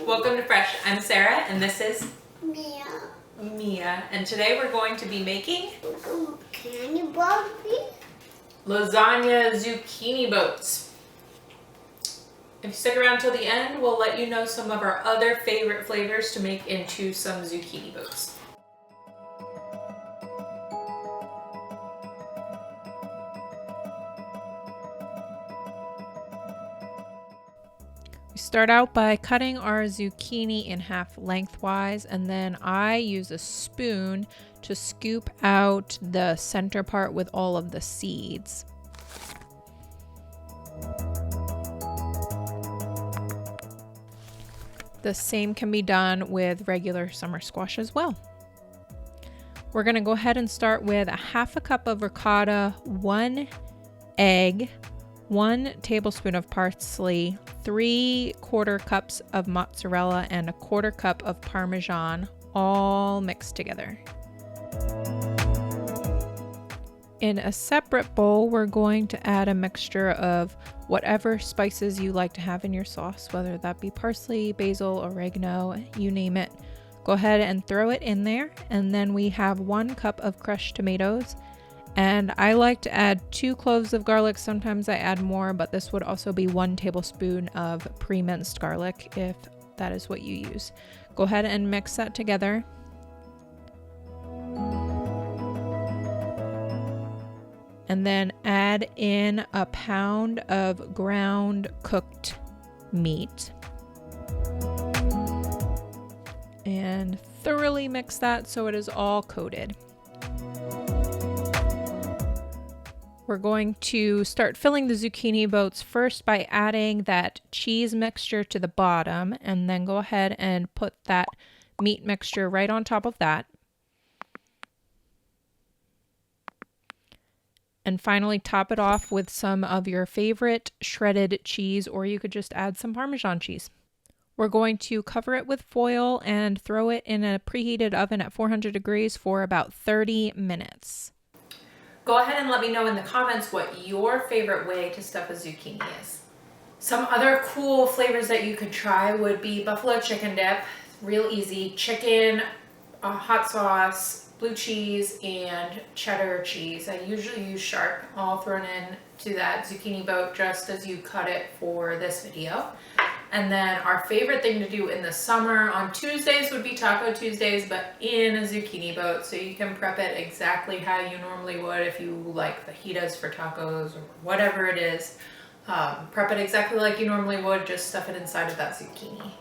Welcome to Fresh. I'm Sarah and this is Mia. And today we're going to be making Can you bother me? lasagna zucchini boats. If you stick around till the end, we'll let you know some of our other favorite flavors to make into some zucchini boats. We start out by cutting our zucchini in half lengthwise, and then I use a spoon to scoop out the center part with all of the seeds. The same can be done with regular summer squash as well. We're going to go ahead and start with a half a cup of ricotta, 1 egg, 1 tablespoon of parsley, 3/4 cups of mozzarella, and 1/4 cup of Parmesan, all mixed together. In a separate bowl, we're going to add a mixture of whatever spices you like to have in your sauce, whether that be parsley, basil, oregano, you name it. Go ahead and throw it in there. And then we have 1 cup of crushed tomatoes. And I like to add 2 cloves of garlic. Sometimes I add more, but this would also be 1 tablespoon of pre-minced garlic if that is what you use. Go ahead and mix that together. And then add in a pound of ground cooked meat. And thoroughly mix that so it is all coated. We're going to start filling the zucchini boats first by adding that cheese mixture to the bottom, and then go ahead and put that meat mixture right on top of that. And finally top it off with some of your favorite shredded cheese, or you could just add some Parmesan cheese. We're going to cover it with foil and throw it in a preheated oven at 400 degrees for about 30 minutes. Go ahead and let me know in the comments what your favorite way to stuff a zucchini is. Some other cool flavors that you could try would be buffalo chicken dip, real easy, chicken, hot sauce, blue cheese, and cheddar cheese. I usually use sharp, all thrown in to that zucchini boat just as you cut it for this video. And then our favorite thing to do in the summer on Tuesdays would be Taco Tuesdays, but in a zucchini boat. So you can prep it exactly how you normally would if you like fajitas for tacos or whatever it is. Prep it exactly like you normally would, just stuff it inside of that zucchini.